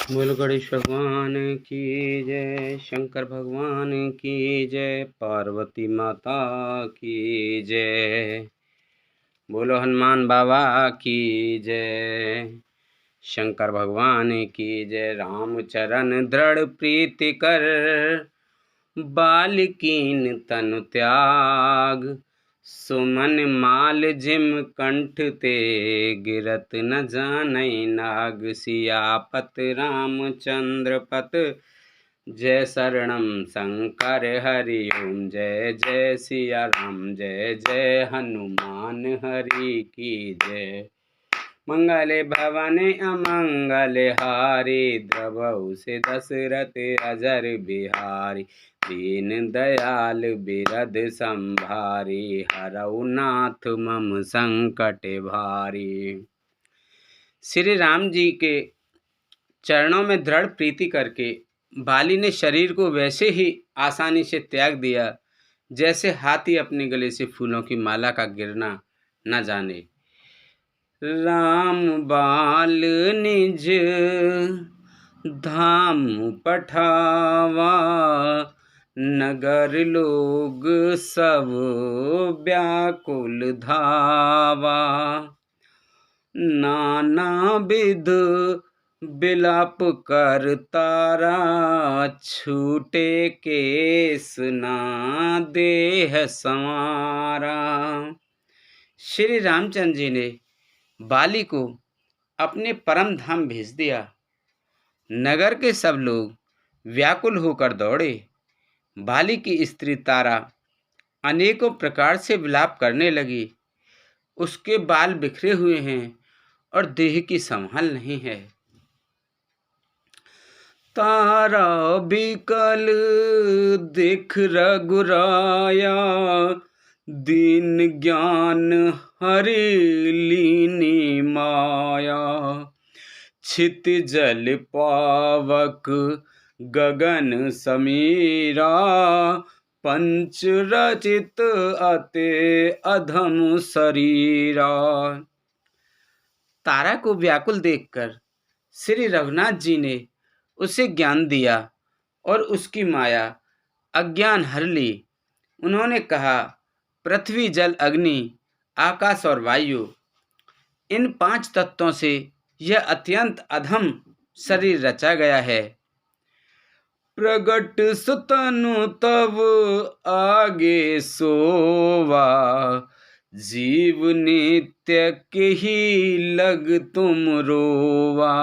बोल गणेश भगवान की जय, शंकर भगवान की जय, पार्वती माता की जय। बोलो हनुमान बाबा की जय, शंकर भगवान की जय। रामचरण दृढ़ प्रीति कर, बालिकीन तनु त्याग। सुमन माल जिम कंठ ते, गिरत न जानई नाग। सियापत रामचंद्र पत, जय शरणम शंकर हरि ओम। जय जय सिया राम, जय जय हनुमान हरि की जय। मंगले भवने अमंगल हारी, द्रवहु से दशरथ अजर बिहारी। दीन दयाल बिरद संभारी, हरऊ नाथ मम संकट भारी। श्री राम जी के चरणों में दृढ़ प्रीति करके बाली ने शरीर को वैसे ही आसानी से त्याग दिया जैसे हाथी अपने गले से फूलों की माला का गिरना न जाने। राम बाल निज धाम पठावा, नगर लोग सब व्याकुल धावा। नाना विध बिलाप कर तारा, छूटे केस ना देह संवारा। श्री रामचंद्र जी ने बाली को अपने परम धाम भेज दिया। नगर के सब लोग व्याकुल होकर दौड़े। बाली की स्त्री तारा अनेकों प्रकार से विलाप करने लगी। उसके बाल बिखरे हुए हैं और देह की संभाल नहीं है। तारा बिकल देख रघुराया, दीन ज्ञान हरि लीनी माया। छित जल पावक गगन समीरा, पंच रचित अते अधम शरीरा। तारा को व्याकुल देखकर श्री रघुनाथ जी ने उसे ज्ञान दिया और उसकी माया अज्ञान हर ली। उन्होंने कहा, पृथ्वी जल अग्नि आकाश और वायु, इन 5 तत्वों से यह अत्यंत अधम शरीर रचा गया है। प्रगट सुतनु तब आगे सोवा, जीव नित्य के ही लग तुम रोवा।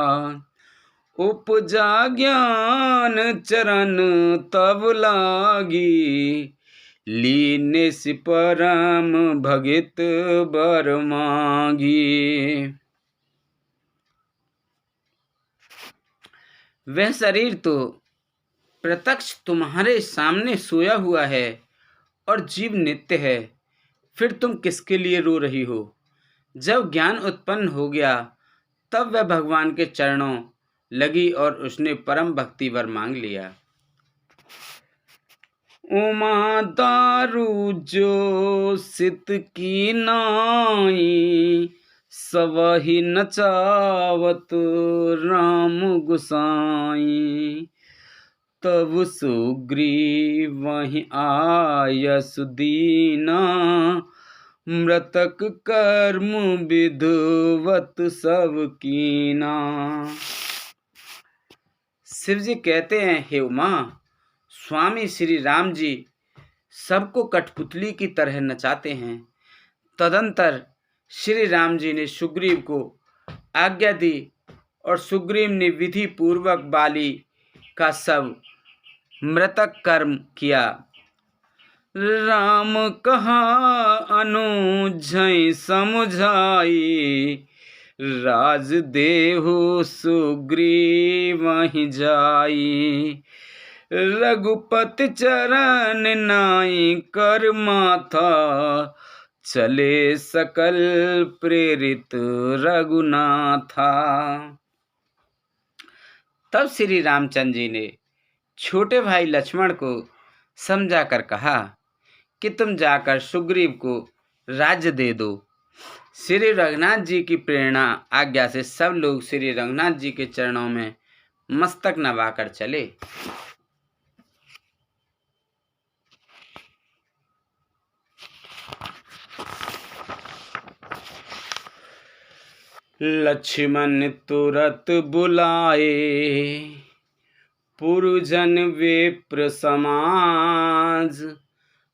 उपजा ज्ञान चरण तब लागी, लीने से परम भगित बर मांगी। वह शरीर तो प्रत्यक्ष तुम्हारे सामने सोया हुआ है और जीव नित्य है, फिर तुम किसके लिए रो रही हो? जब ज्ञान उत्पन्न हो गया तब वह भगवान के चरणों लगी और उसने परम भक्ति वर मांग लिया। उमा दारू जो सित की नाई, सवहि नचावत राम गुसाई। तब सुग्रीव वहीं आयस दीना, मृतक कर्म विधवत सब कीना। शिव जी कहते हैं, हे उमा, स्वामी श्री राम जी सबको कठपुतली की तरह नचाते हैं। तदंतर श्री राम जी ने सुग्रीव को आज्ञा दी और सुग्रीव ने विधि पूर्वक बाली का सब मृतक कर्म किया। राम कहा अनुझई समझाई, राज देहु सुग्रीव वहीं जाई। रघुपति चरण नाई कर माथा, चले सकल प्रेरित रघुनाथा। तब श्री रामचंद्र जी ने छोटे भाई लक्ष्मण को समझाकर कहा कि तुम जाकर सुग्रीव को राज्य दे दो। श्री रघुनाथ जी की प्रेरणा आज्ञा से सब लोग श्री रघुनाथ जी के चरणों में मस्तक नवाकर चले। लक्ष्मण तुरत बुलाए पुरजन विप्र समाज,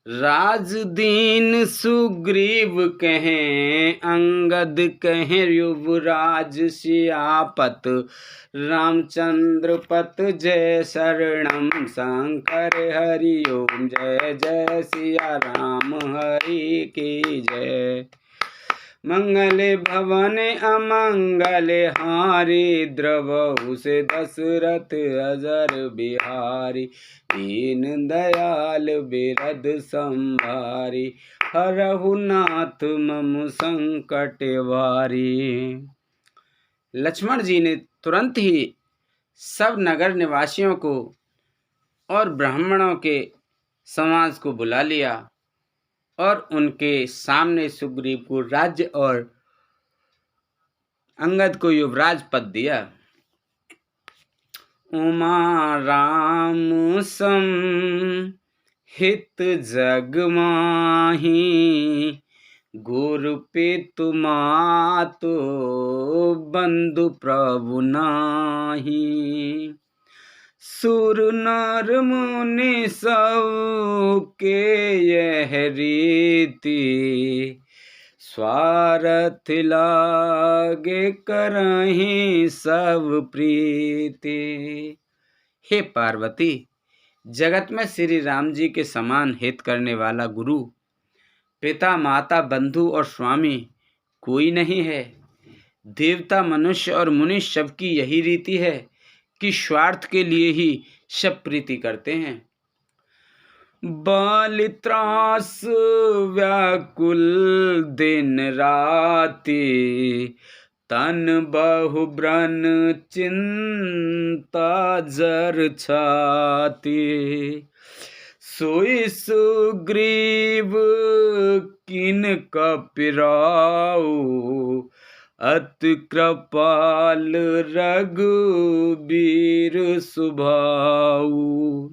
राज दीन सुग्रीव कहें अंगद कहें युवराज, सियापत रामचंद्र पत जय शरणम शंकर हरि ओम, जय जय सिया राम हरि की जय। मंगल भवन अमंगल हारी, द्रवहु से दशरथ अजर बिहारी, दीन दयाल बिरद संभारी, हरहु नाथ मम संकट वारी। लक्ष्मण जी ने तुरंत ही सब नगर निवासियों को और ब्राह्मणों के समाज को बुला लिया और उनके सामने सुग्रीव को राज्य और अंगद को युवराज पद दिया। उमा राम सम हित जग माही, गुरु पितु मातु बंधु प्रभु नाही, सुर नर मुनि सब के यह रीति, स्वार्थ लागे करहीं सब प्रीति। हे पार्वती, जगत में श्री राम जी के समान हित करने वाला गुरु, पिता माता बंधु और स्वामी कोई नहीं है। देवता मनुष्य और मुनि सबकी यही रीति है कि स्वार्थ के लिए ही सब प्रीति करते हैं। बाल त्रास व्याकुल दिन राति, तन बहु ब्रन चिंता जर छाती, सोई सुग्रीव किन कपिराऊ, अति कृपाल रघुबीर सुभाऊ।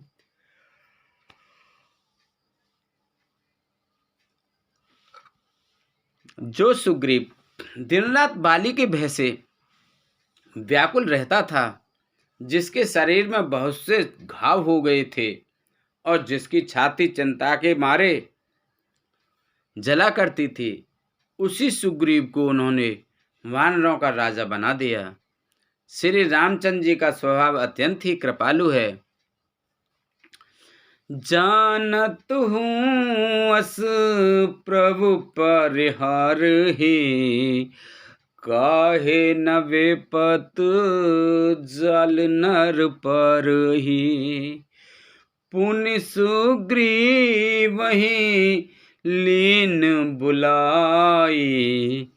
जो सुग्रीव दिन रात बाली के भय से व्याकुल रहता था, जिसके शरीर में बहुत से घाव हो गए थे और जिसकी छाती चिंता के मारे जला करती थी, उसी सुग्रीव को उन्होंने वानरों का राजा बना दिया। श्री रामचंद्र जी का स्वभाव अत्यंत ही कृपालु है। जानत हूँ अस प्रभु परिहार ही, काहे न विपत जल नर पर ही, पुनि सुग्रीव वही लीन बुलाई,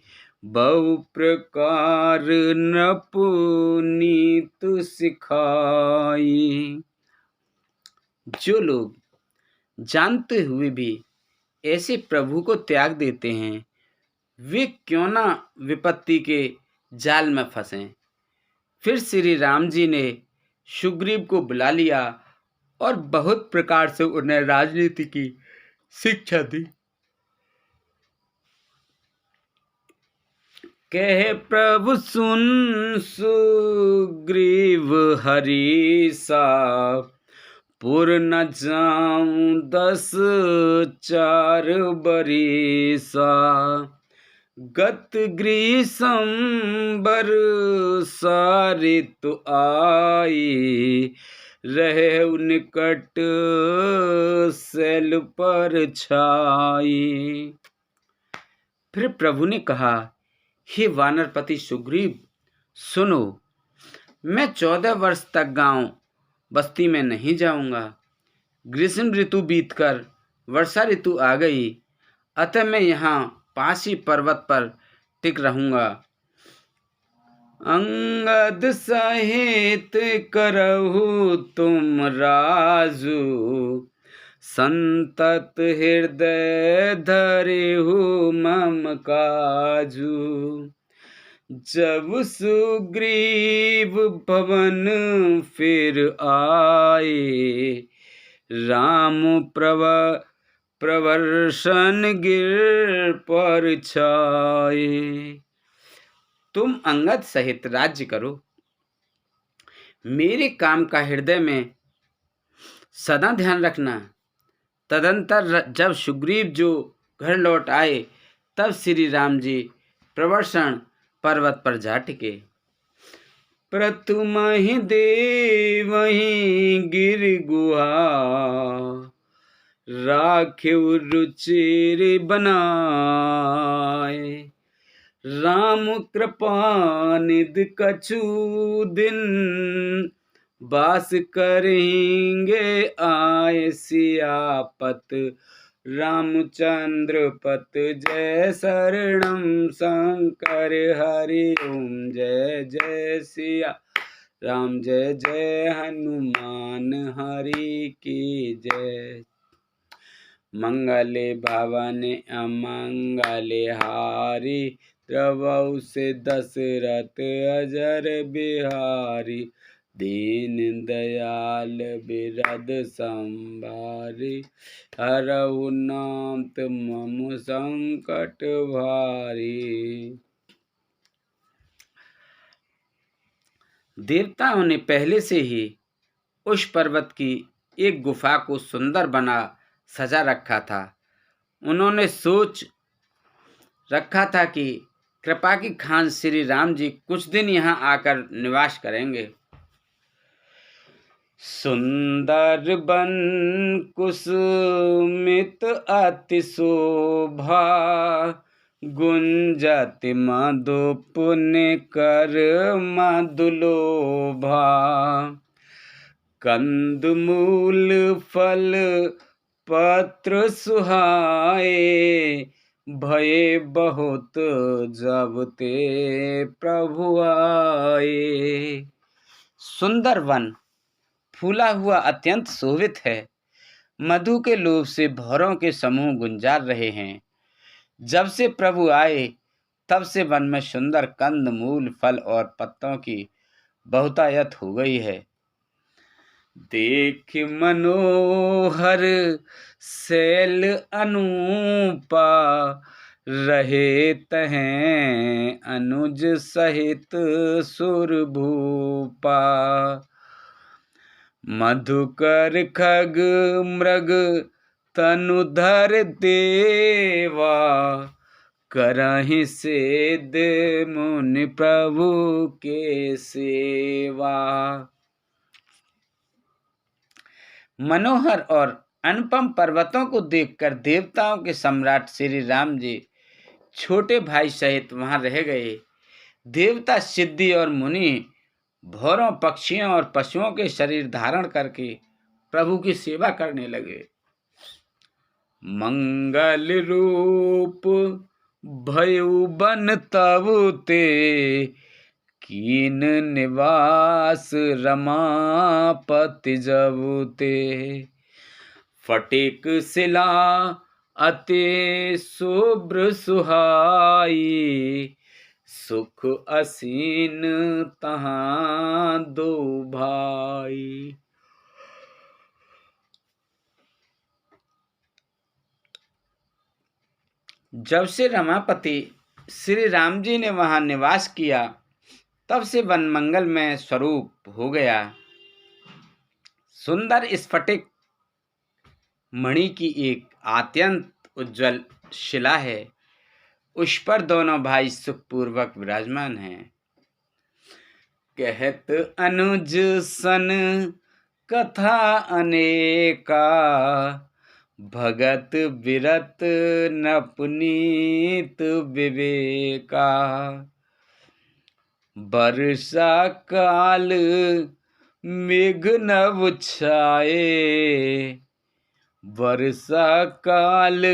बहु प्रकार नपुनीत सिखाई। जो लोग जानते हुए भी ऐसे प्रभु को त्याग देते हैं, वे क्यों ना विपत्ति के जाल में फंसें। फिर श्री राम जी ने सुग्रीव को बुला लिया और बहुत प्रकार से उन्हें राजनीति की शिक्षा दी। कहे प्रभु सुन सुग्रीव हरीसा, पुर न जाऊं 10 4 बरीसा, गत ग्रीष्म बरसा ऋतु आई, रहे निकट शैल पर छाई। फिर प्रभु ने कहा, हे वानरपति सुग्रीव, सुनो, मैं 14 वर्ष तक गांव बस्ती में नहीं जाऊंगा। ग्रीष्म ऋतु बीतकर वर्षा ऋतु आ गई, अतः मैं यहाँ पास ही पर्वत पर टिक रहूंगा। अंगद सहित करहु तुम राजू, संतत हृदय धरिहु मम काजू, जब सुग्रीव भवन फिर आए, राम प्रवर्षन गिर पर छाए। तुम अंगद सहित राज्य करो, मेरे काम का हृदय में सदा ध्यान रखना। तदंतर जब सुग्रीव जो घर लौट आए, तब श्री राम जी प्रवर्षण पर्वत पर जा टिके। प्रथमहि देवहि गिर गुहा, राखेउ रुचिर बनाए। राम कृपा निधि कछु दिन, वास करेंगे आए। सियापत रामचंद्र पत जय, शरणम शंकर हरि ओम। जय जय सिया राम, जय जय हनुमान हरि की जय। मंगले भवन अमंगले हारी, द्रवहु से दशरथ अजर बिहारी। दीन दयाल बिरद संभारी, हरहु नाथ मम संकट भारी। देवताओं ने पहले से ही उस पर्वत की एक गुफा को सुंदर बना सजा रखा था। उन्होंने सोच रखा था कि कृपा की खान श्री राम जी कुछ दिन यहाँ आकर निवास करेंगे। सुंदर बन कुसुमित अति शोभा, गुंजत मधु पुण्य कर मधुलोभा। कंद मूल फल पत्र सुहाए, भये बहुत जब ते प्रभु आए। सुंदर वन फूला हुआ अत्यंत शोभित है। मधु के लोभ से भौरों के समूह गुंजार रहे हैं। जब से प्रभु आए, तब से वन में सुंदर कंद मूल फल और पत्तों की बहुतायत हो गई है। देख मनोहर शैल अनूपा, रहे तहें अनुज सहित सुरभूपा। मधुकर खग मृग तनुधर देवा, करहि सेद मुनि प्रभु के सेवा। मनोहर और अनुपम पर्वतों को देखकर देवताओं के सम्राट श्री राम जी छोटे भाई सहित वहां रह गए। देवता सिद्धि और मुनि भौरों पक्षियों और पशुओं के शरीर धारण करके प्रभु की सेवा करने लगे। मंगल रूप भयउ बन तबु ते, कीन निवास रमापति जबु ते। फटिक शिला अति शुभ्र सुहाई, सुख असीन तहाँ दो भाई। जब से रमापति श्री राम जी ने वहां निवास किया, तब से वन मंगल में स्वरूप हो गया। सुंदर स्फटिक मणि की एक अत्यंत उज्जवल शिला है। उस पर दोनों भाई सुखपूर्वक विराजमान हैं। कहत अनुज सन कथा अनेका, भगत बिरत नपनीत विवेका। वर्षा काल मेघ नभ छाए, वर्षा काल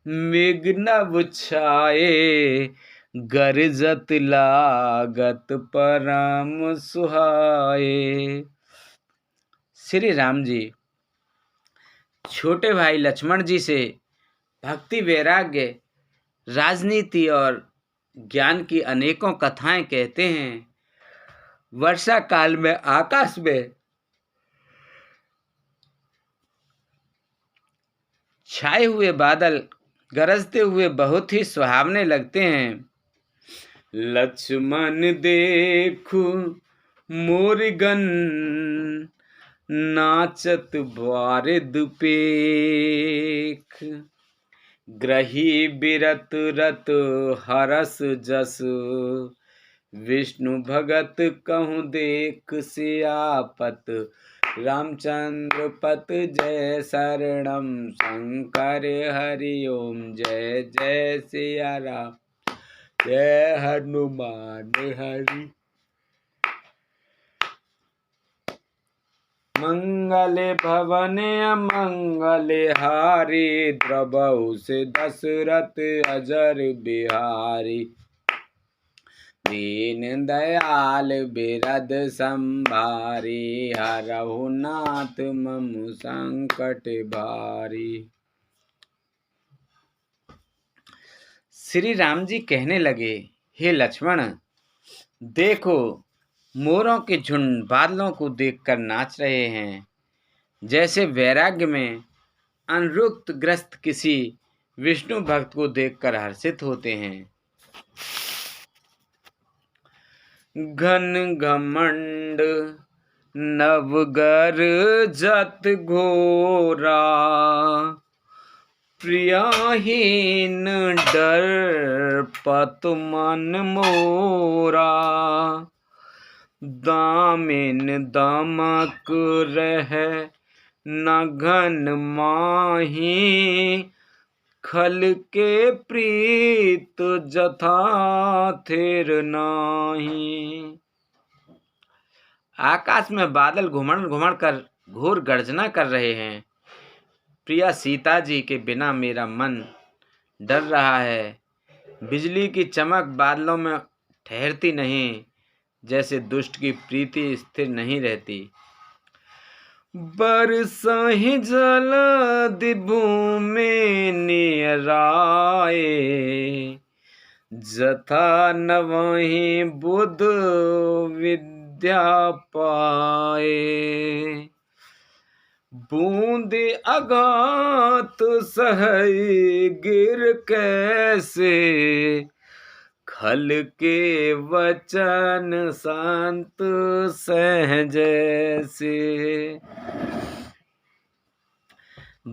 मेघ नभ छाए। गरजत लागत परम सुहाए। श्री राम जी छोटे भाई लक्ष्मण जी से भक्ति, वैराग्य, राजनीति और ज्ञान की अनेकों कथाएं कहते हैं। वर्षा काल में आकाश में छाए हुए बादल गरजते हुए बहुत ही सुहावने लगते हैं। लक्ष्मण देखो मोरगन नाचत बारिद पेख, ग्रही बिरत रत हरस जस, विष्णु भगत कहूँ देख सियापत, रामचंद्र पत जय शरणम शंकर हरि ओम, जय जय सिया राम जय हनुमान हरि। मंगले भवन अमंगले हारी, द्रवहु से दशरथ अजर बिहारी, दीन दयाल बिरद संभारी, हरहु नाथ मम संकट भारी। श्री राम जी कहने लगे, हे लक्ष्मण, देखो मोरों के झुंड बादलों को देखकर नाच रहे हैं, जैसे वैराग्य में अनुरुक्त ग्रस्त किसी विष्णु भक्त को देखकर हर्षित होते हैं। घन घमंड नवगर जत घोरा, प्रियाहीन डर पत मन मोरा, दामिन दमक रह न घन माही, खल के प्रीत जथा थिर नाही। आकाश में बादल घुमड़ घुमड़ कर घोर गर्जना कर रहे हैं। प्रिया सीता जी के बिना मेरा मन डर रहा है। बिजली की चमक बादलों में ठहरती नहीं, जैसे दुष्ट की प्रीति स्थिर नहीं रहती। बरसहि जल भूमि निराए, जथा नवहि बुध विद्या पाए, बूंद अगात सहई गिर कैसे, खल के वचन संत सहज से।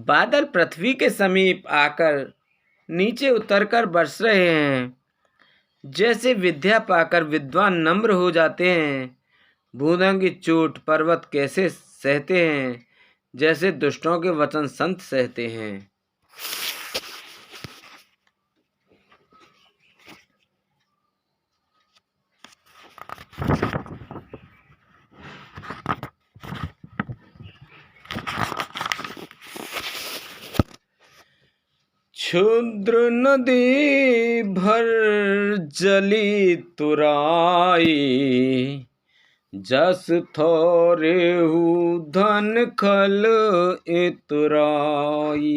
बादल पृथ्वी के समीप आकर नीचे उतरकर बरस रहे हैं, जैसे विद्या पाकर विद्वान नम्र हो जाते हैं। बूंदों की चोट पर्वत कैसे सहते हैं, जैसे दुष्टों के वचन संत सहते हैं। क्षुद्र नदी भर जली तुराई, जस थोरेहु धन खल इतराई,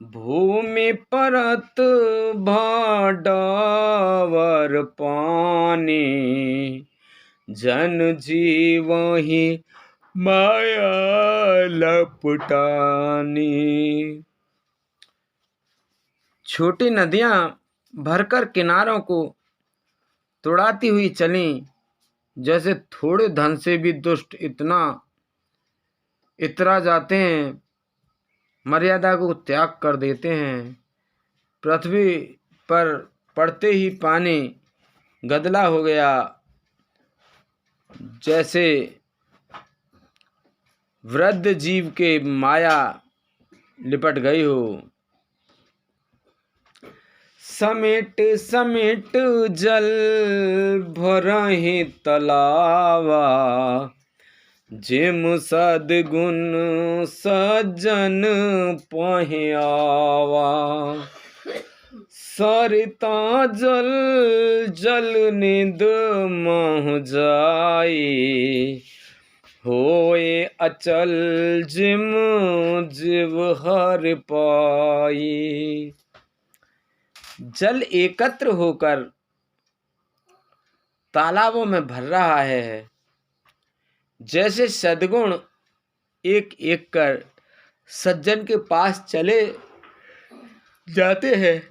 भूमि परत भाडावर पानी, जन जीवहि माया लपटानी। छोटी नदियां भरकर किनारों को तुड़ाती हुई चलीं, जैसे थोड़े धन से भी दुष्ट इतना इतरा जाते हैं, मर्यादा को त्याग कर देते हैं। पृथ्वी पर पड़ते ही पानी गदला हो गया, जैसे वृद्ध जीव के माया लिपट गई हो। समेट समेट जल भरहि तलावा, जिम सद्गुण सज्जन पहियावा, सरिता जल जल निद मह जाई, होए अचल जिम जीव हर पाई। जल एकत्र होकर तालाबों में भर रहा है। जैसे सद्गुण एक एक कर सज्जन के पास चले जाते हैं,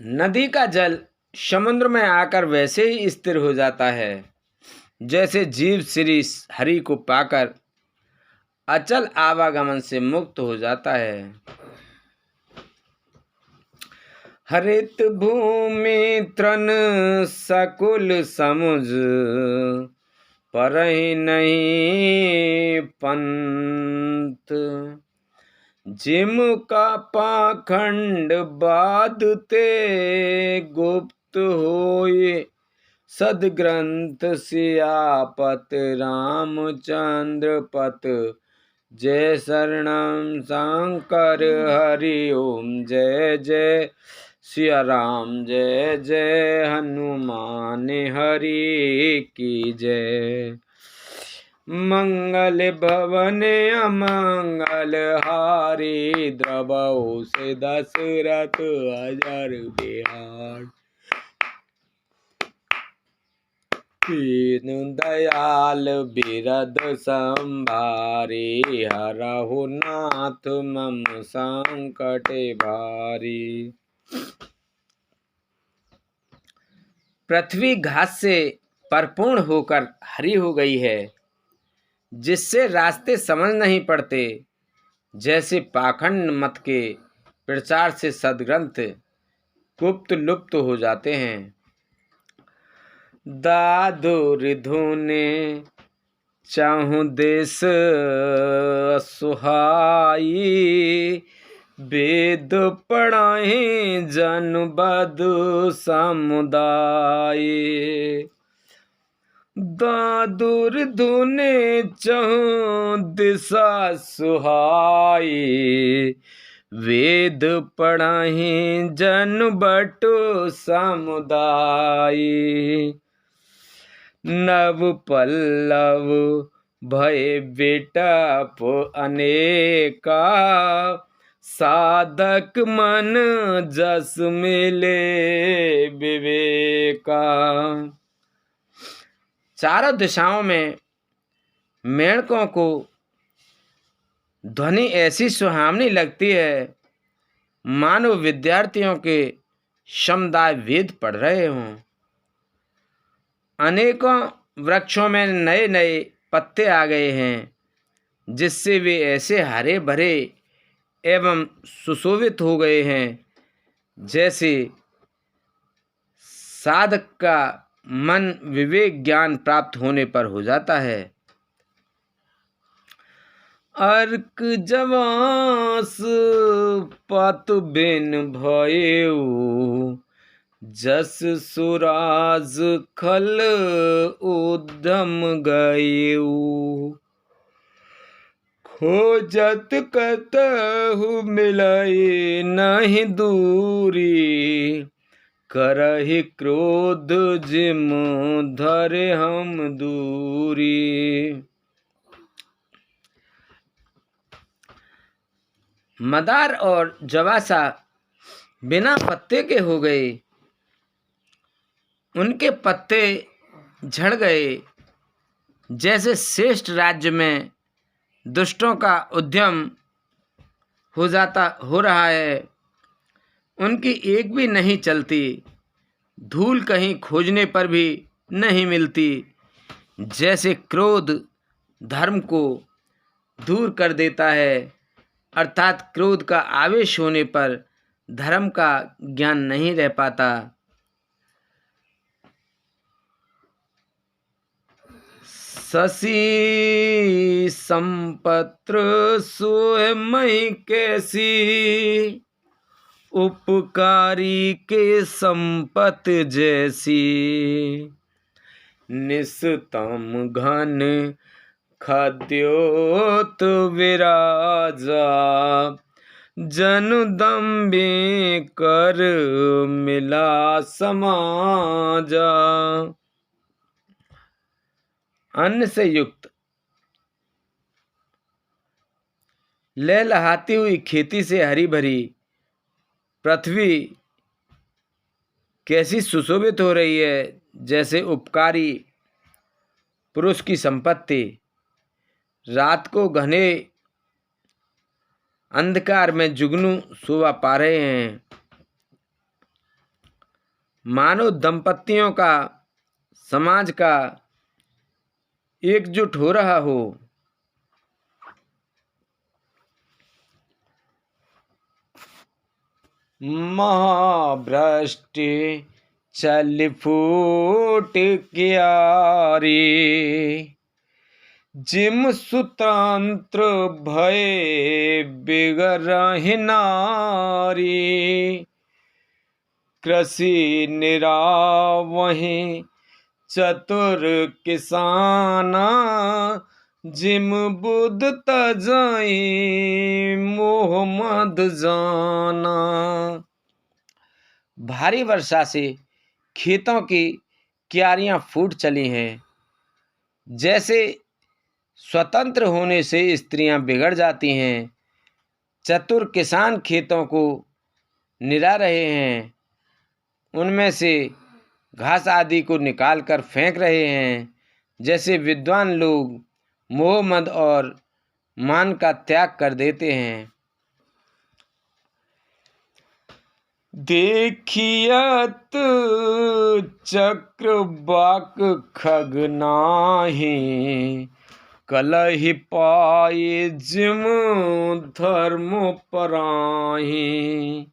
नदी का जल समुद्र में आकर वैसे ही स्थिर हो जाता है जैसे जीव श्री हरि को पाकर अचल आवागमन से मुक्त हो जाता है। हरित भूमि तृण सकुल समुझ परहि नहीं पंथ, जिम का पाखंड बाधते गुप्त होए सदग्रंथ सियापत रामचंद्र पत। जय शरणम शंकर हरि ओम जय जय सिया राम जय जय हनुमान हरि की जय। मंगल भवन अमंगल हारी द्रवौ से दशरथ अजर बिहार। दीन दयाल बिरद संभारी हरहु नाथ मम संकट भारी। पृथ्वी घास से परिपूर्ण होकर हरी हो गई है, जिससे रास्ते समझ नहीं पड़ते। जैसे पाखंड मत के प्रचार से सदग्रंथ गुप्त लुप्त हो जाते हैं। दादुर धुने चाहूं देश सुहाई, वेद पढ़ाए जन बधु समुदाय। दादुर धुने चाहूं दिशा सुहाई, वेद पढ़ाए जन बटु समुदाय। नव पल्लव भय बेटप अनेका, साधक मन जस मिले विवेका। चारों दिशाओं में मेढकों को ध्वनि ऐसी सुहावनी लगती है मानो विद्यार्थियों के समुदाय वेद पढ़ रहे हों। अनेकों वृक्षों में नए नए पत्ते आ गए हैं, जिससे वे ऐसे हरे भरे एवं सुशोभित हो गए हैं जैसे साधक का मन विवेक ज्ञान प्राप्त होने पर हो जाता है। अर्क जवास पत बिन भयऊ, जस सुराज खल उद्यम गयऊ। खोजत कतहु मिलई नहीं दूरी, करहि क्रोध जिम धरे हम दूरी। मदार और जवासा बिना पत्ते के हो गए, उनके पत्ते झड़ गए। जैसे श्रेष्ठ राज्य में दुष्टों का उद्यम हो रहा है, उनकी एक भी नहीं चलती, धूल कहीं खोजने पर भी नहीं मिलती। जैसे क्रोध धर्म को दूर कर देता है, अर्थात क्रोध का आवेश होने पर धर्म का ज्ञान नहीं रह पाता। शशि संपत्र सोए मही कैसी, उपकारी के संपत जैसी। निस्तम घन खद्योत विराजा, जनु दम्बे कर मिला समाजा। अन्न से युक्त लहलहाती हुई खेती से हरी भरी पृथ्वी कैसी सुशोभित हो रही है, जैसे उपकारी पुरुष की संपत्ति रात को घने अंधकार में जुगनू शोभा पा रहे हैं। मानो दंपतियों का, समाज का एकजुट हो रहा हो। महाभ्रष्टि चल फूट क्यारी, जिम सुतंत्र भय बिगरहि नारी। कृषि निरावहि चतुर किसाना, जिम बुध तजई मोह मद जाना। भारी वर्षा से खेतों की क्यारियां फूट चली हैं। जैसे स्वतंत्र होने से स्त्रियां बिगड़ जाती हैं, चतुर किसान खेतों को निरा रहे हैं, उनमें से घास आदि को निकाल कर फेंक रहे हैं। जैसे विद्वान लोग मोह मद और मान का त्याग कर देते हैं। देखियत चक्रवाक खग नाहि, कलहि पाए जिम धर्म पराहि।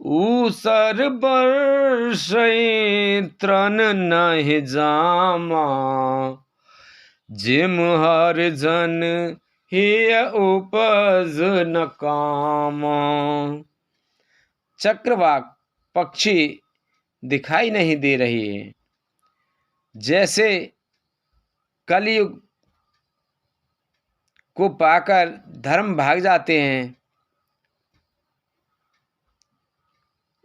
ऊसर बरसै तृण नहि जामा, जिम हर जन हिय उपज न कामा। चक्रवाक पक्षी दिखाई नहीं दे रही है। जैसे कलयुग को पाकर धर्म भाग जाते हैं।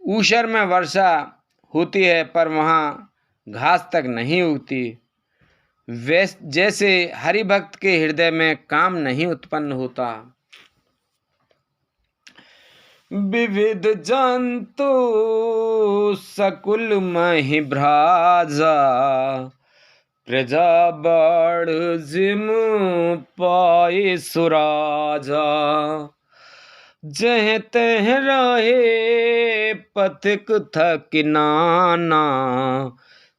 ऊषर में वर्षा होती है पर वहाँ घास तक नहीं उगती। जैसे हरिभक्त के हृदय में काम नहीं उत्पन्न होता। विविध जंतु सकुल महि भ्राजा, प्रजा बढ़ जिम पाए सुराजा। जह तह रहे पथिक थक नाना,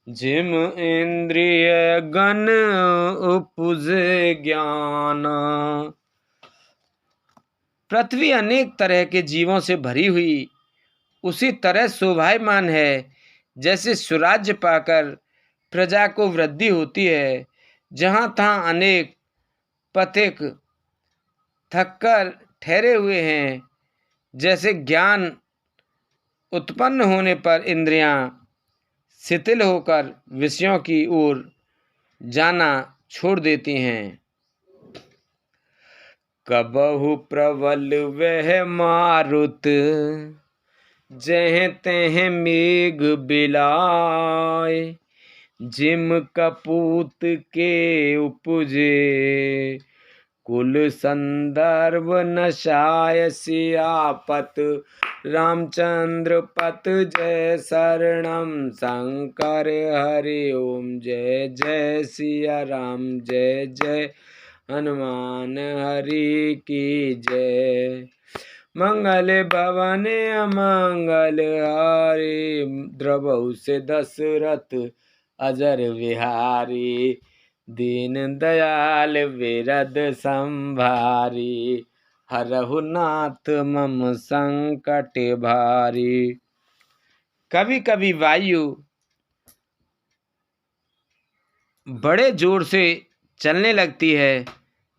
जिम इंद्रिय गण उपजे ज्ञाना। पृथ्वी अनेक तरह के जीवों से भरी हुई उसी तरह शोभायमान है जैसे स्वराज्य पाकर प्रजा को वृद्धि होती है। जहाँ तहाँ अनेक पथिक थककर ठहरे हुए हैं। जैसे ज्ञान उत्पन्न होने पर इंद्रियां शिथिल होकर विषयों की ओर जाना छोड़ देती हैं। कबहु प्रबल वह मारुत, जह तह मेघ बिलाए। जिम कपूत के उपजे, कुल संदर्भ नशाय। सियापत रामचंद्र पत जय शरणम शंकर हरि ओम। जय जय सिया राम, जय जय हनुमान हरि की जय। मंगल भवन अमंगल हारी, द्रवहु से दशरथ अजर विहारी। दीन दयाल विरद संभारी, हरहु नाथ मम संकट भारी। कभी कभी वायु बड़े जोर से चलने लगती है,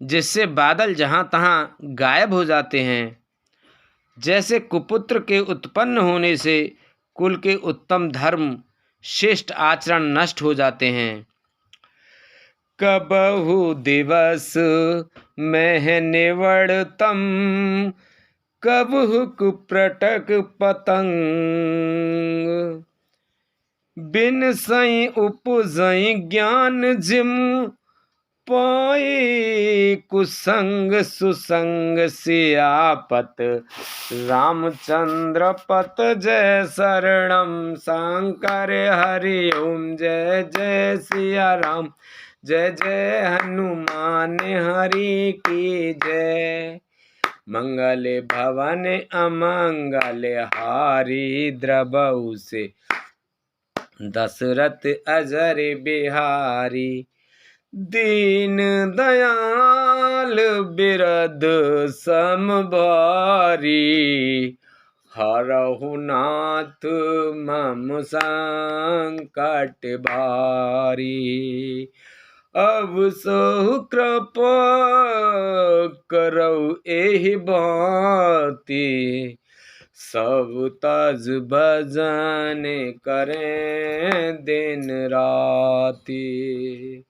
जिससे बादल जहाँ तहाँ गायब हो जाते हैं। जैसे कुपुत्र के उत्पन्न होने से कुल के उत्तम धर्म, श्रेष्ठ आचरण नष्ट हो जाते हैं। कबहु दिवस में निवड़तम, कबहु कुप्रटक पतंग। बिन सई उपजई ज्ञान, जिम पाई कुसंग सुसंग सियापत रामचंद्र पत जय शरणम शंकर हरि ओम जय जय सिया राम जय जय हनुमान हरि की जय। मंगल भवन अमंगल हारी द्रबहु से दशरथ अजर बिहारी। दीन दयाल बिरद सम भारी हरहु नाथ मम संकट भारी। अब सहु कृपा करौ एहि भांति सब तज भजन करें दिन राति।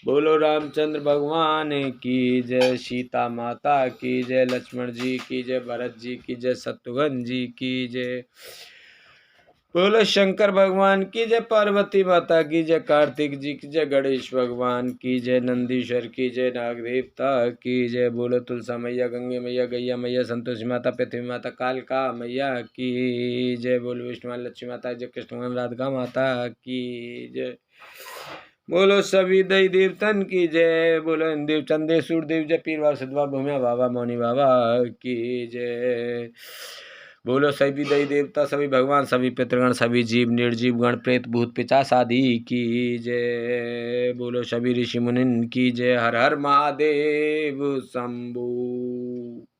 बोलो रामचंद्र भगवान की जय, सीता माता की जय, लक्ष्मण जी की जय, भरत जी की जय, शत्रुघ्न जी की जय। बोलो शंकर भगवान की जय, पार्वती माता की जय, कार्तिक जी की जय, गणेश भगवान की जय, नंदीश्वर की जय, नाग देवता की जय। बोलो तुलसा मैया, गंगे मैया, गैया मैया, संतोषी माता, पृथ्वी माता, कालका मैया की जय। बोलो विष्णु लक्ष्मी माता जय, कृष्ण राधिका माता की जय। बोलो सभी दई देवतन की जय। बोलो देव चंदे सूरदेव जय, पीर बाबा सदवा भूमिया बाबा मौनी बाबा की जय। बोलो सभी दई देवता, सभी भगवान, सभी पितृगण, सभी जीव निर्जीव गण, प्रेत भूत पिशाच आदि की जय। बोलो सभी ऋषि मुनिन की जय। हर हर महादेव शंभू।